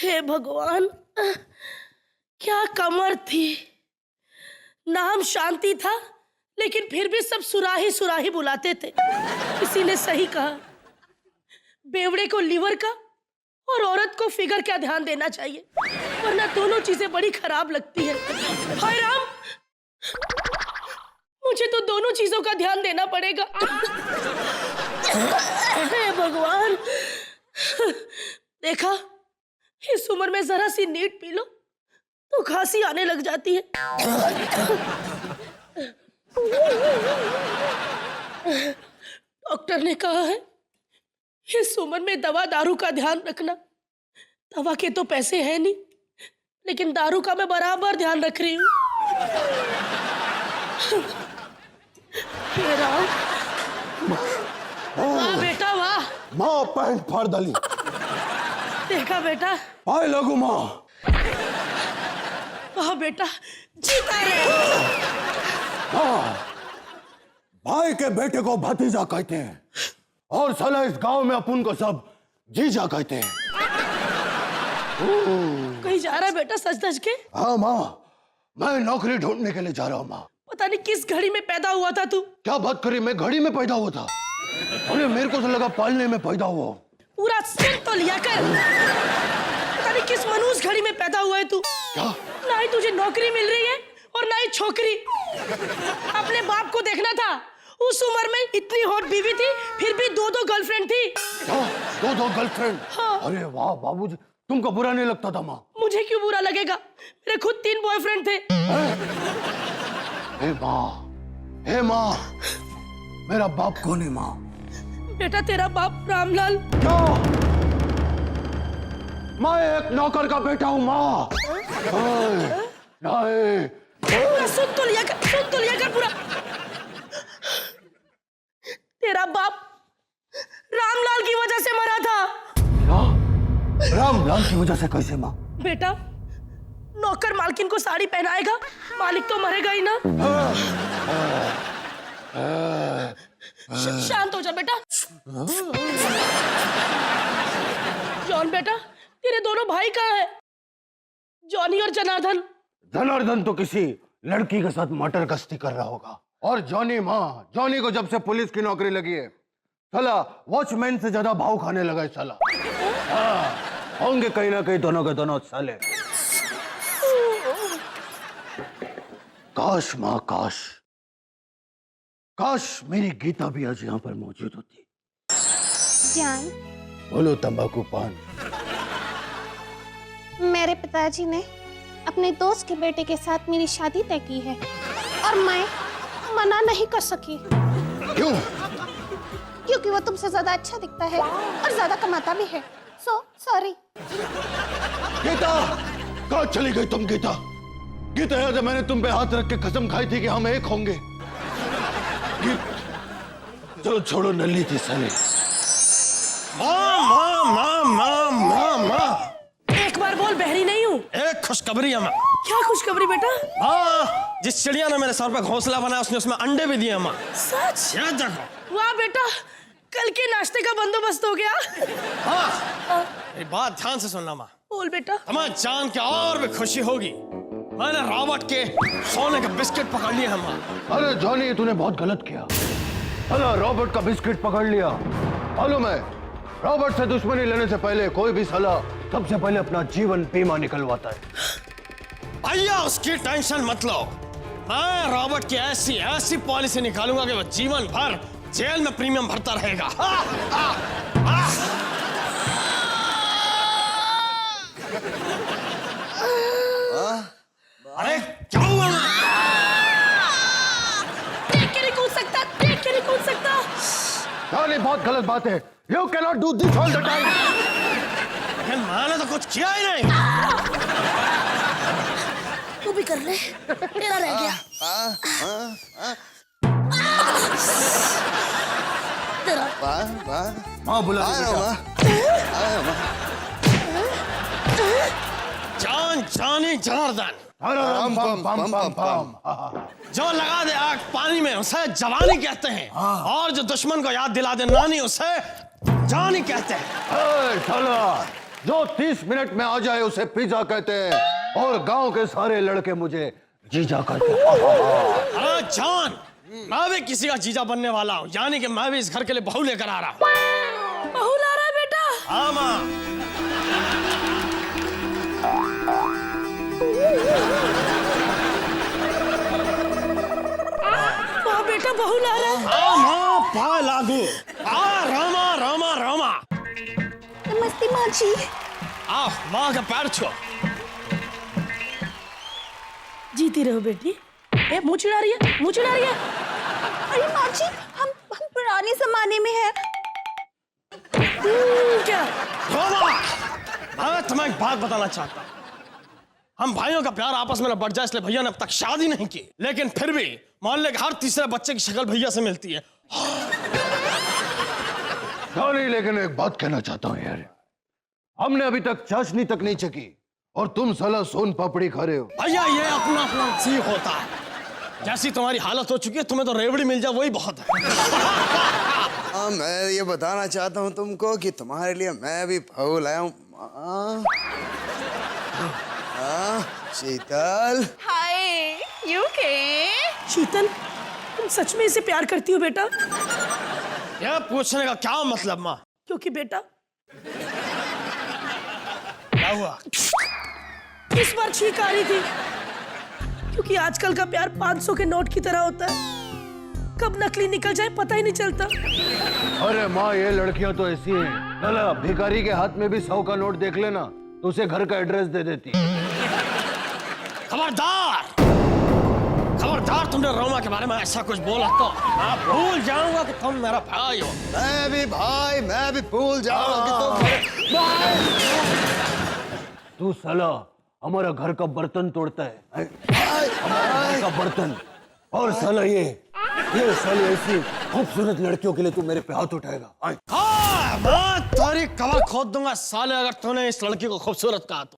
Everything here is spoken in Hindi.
हे भगवान, क्या कमर थी। नाम शांति था, लेकिन फिर भी सब सुराही सुराही बुलाते थे। किसी ने सही कहा, बेवड़े को लीवर का और औरत को फिगर का ध्यान देना चाहिए, वरना दोनों चीजें बड़ी खराब लगती है। हाय राम, मुझे तो दोनों चीजों का ध्यान देना पड़ेगा। हे भगवान, देखा, इस उम्र में जरा सी नीट पी लो तो खांसी आने लग जाती है। डॉक्टर ने कहा है इस उम्र में दवा दारू का ध्यान रखना। दवा के तो पैसे हैं नहीं, लेकिन दारू का मैं बराबर ध्यान रख रही हूँ। वाह बेटा वाह। माँ पैंट फाड़ डाली। देखा बेटा, पाए लगू माँ। वाह बेटा, जीता रे। हाँ, भाई के बेटे को भतीजा कहते हैं और साला इस गांव में अपन को सब जीजा कहते हैं। कहीं जा रहा है बेटा सच धज के? हाँ माँ, मैं नौकरी ढूंढने के लिए जा रहा हूँ माँ। पता नहीं किस घड़ी में पैदा हुआ था तू। क्या बात करी, मैं घड़ी में पैदा हुआ था? अरे मेरे को तो लगा पालने में पैदा हुआ। पूरा सुन तो लिया कर। पता नहीं किस मनूस घड़ी में पैदा हुआ है तू। क्या? ना ही तुझे नौकरी मिल रही है और ना ही छोकरी। अपने बाप को देखना था, उस उम्र में इतनी हॉट बीवी थी, फिर भी दो दो गर्लफ्रेंड थी। क्या? दो गर्लफ्रेंड? हाँ। अरे वाह बाबूजी, तुमको बुरा नहीं लगता था माँ? मुझे क्यों बुरा लगेगा, मेरे खुद 3 बॉयफ्रेंड थे। हे माँ, मेरा बाप कौन है माँ? बेटा तेरा बाप रामलाल। क्या? मैं एक नौकर का बेटा हूँ माँ। नहीं। पूरा सुन तो लिया कर पूरा। तेरा बाप रामलाल की वजह से मरा था। रामलाल की वजह से कैसे माँ? बेटा, नौकर मालकिन को साड़ी पहनाएगा, मालिक तो मरेगा ही ना। शांत हो जा बेटा। जॉन बेटा, तेरे दोनों भाई कहाँ है? जॉनी और जनार्दन। जनार्दन तो किसी लड़की के साथ मटर गश्ती कर रहा होगा। और जॉनी माँ, जॉनी को जब से पुलिस की नौकरी लगी है, साला वॉचमैन से ज्यादा भाव खाने लगा है साला। होंगे कहीं ना कहीं दोनों के दोनों साले। काश माँ, काश मेरी गीता भी आज यहाँ पर मौजूद होती। जान, बोलो तंबाकू पान। मेरे पिताजी ने अपने दोस्त के बेटे के साथ मेरी शादी तय की है और मैं मना नहीं कर सकी। क्यों? क्योंकि वो तुमसे ज्यादा अच्छा दिखता है और ज्यादा कमाता भी है। सॉरी। गीता, कहाँ चली गई तुम गीता? गीता, याद है मैंने तुम पे हाथ रख के कसम खाई थी कि हम एक होंगे। चलो छोड़ो नल्ली थी साले। माँ, एक बार बोल, बहरी नहीं हूँ। एक खुशखबरी है माँ। क्या खुशखबरी बेटा? हाँ, जिस चिड़िया ने मेरे सर पे घोंसला बनाया उसने उसमें अंडे भी दिए माँ। सच? याद रखो। वाह बेटा, कल के नाश्ते का बंदोबस्त हो गया। हाँ, मेरी बात ध्यान से सुनना माँ। बोल बेटा। तुम्हें जान के और भी खुशी होगी, मैंने रॉबर्ट के सोने के बिस्किट पकड़ लिए हैं माँ। अरे जॉनी, तूने बहुत गलत किया। साला रॉबर्ट का बिस्किट पकड़ लिया। मालूम है, रॉबर्ट से दुश्मनी लेने से पहले कोई भी साला सबसे पहले अपना जीवन बीमा निकलवाता है। भैया उसकी टेंशन मत लो, मैं रॉबर्ट की ऐसी पॉलिसी निकालूंगा कि वो जीवन भर जेल में प्रीमियम भरता रहेगा। अरे क्या हुआ? देख के नहीं कूद सकता। जॉनी, बहुत गलत बात है। You cannot do this all the time. लेकिन मैंने तो कुछ किया ही नहीं। तू भी कर ले, तेरा रह गया। तेरा। माँ बुला जानी जनार्दन, जो लगा दे आग पानी में उसे जवानी कहते हैं, और जो दुश्मन को याद दिला दे नानी उसे जानी कहते हैं। जो 30 मिनट में आ जाए उसे पिज्जा कहते हैं और गांव के सारे लड़के मुझे जीजा कहते हैं। अरे जान, मैं भी किसी का जीजा बनने वाला हूँ, यानी कि मैं भी इस घर के लिए बहू लेकर आ रहा हूँ। बहू ला रहा है बेटा? हाँ माँ। वाह बेटा, बहू ला रहा है। हाँ माँ, पा लागू। रामा रामा रामा। नमस्ते माँ जी। आओ, माँ का पैर छुओ। जीती रहो बेटी। ए, मुंह चिढ़ा रही है, मुंह चिढ़ा रही है। अरे माँ जी, हम पुराने जमाने में हैं। क्या? रोमा, मैं तुम्हें एक बात बताना चाहता हूँ। हम भाइयों का प्यार आपस में न बढ़ जाए इसलिए भैया ने अब तक शादी नहीं की, लेकिन फिर भी मोहल्ले के हर तीसरे बच्चे की शक्ल भैया से मिलती है। नहीं, लेकिन एक बात कहना चाहता हूँ यार, हमने अभी तक चाशनी तक नहीं चकी और तुम साला सोन पापड़ी खा रहे हो। भैया ये अपना अपना नसीब होता है, जैसी तुम्हारी हालत हो चुकी है तुम्हें तो रेवड़ी मिल जाए वही बहुत है। मैं ये बताना चाहता हूँ तुमको कि तुम्हारे लिए मैं भी बहू लाया हूँ। शीतल। हाय, यू के? शीतल, तुम सच में इसे प्यार करती हो बेटा? यह पूछने का क्या मतलब माँ? क्योंकि बेटा क्या हुआ? इस बार छींक आ रही थी, क्योंकि आजकल का प्यार 500 के नोट की तरह होता है, कब नकली निकल जाए पता ही नहीं चलता। अरे माँ, ये लड़कियां तो ऐसी हैं। चला भिखारी के हाथ में भी 100 का नोट देख लेना तो उसे घर का एड्रेस दे देती। खबरदार, खबरदार, तुमने रोमा के बारे में ऐसा कुछ बोला तो मैं भूल जाऊंगा कि तुम मेरा भाई हो। मैं भी भाई, मैं भी भूल जाऊंगा कि तुम तू साला हमारा घर का बर्तन तोड़ता है, हमारा घर का बर्तन। और साला ये साली ऐसी खूबसूरत लड़कियों के लिए तू मेरे पे हाथ उठाएगा? हाँ, मैं तेरी कमर खोद दूंगा साले अगर तूने इस लड़की को खूबसूरत कहा तो।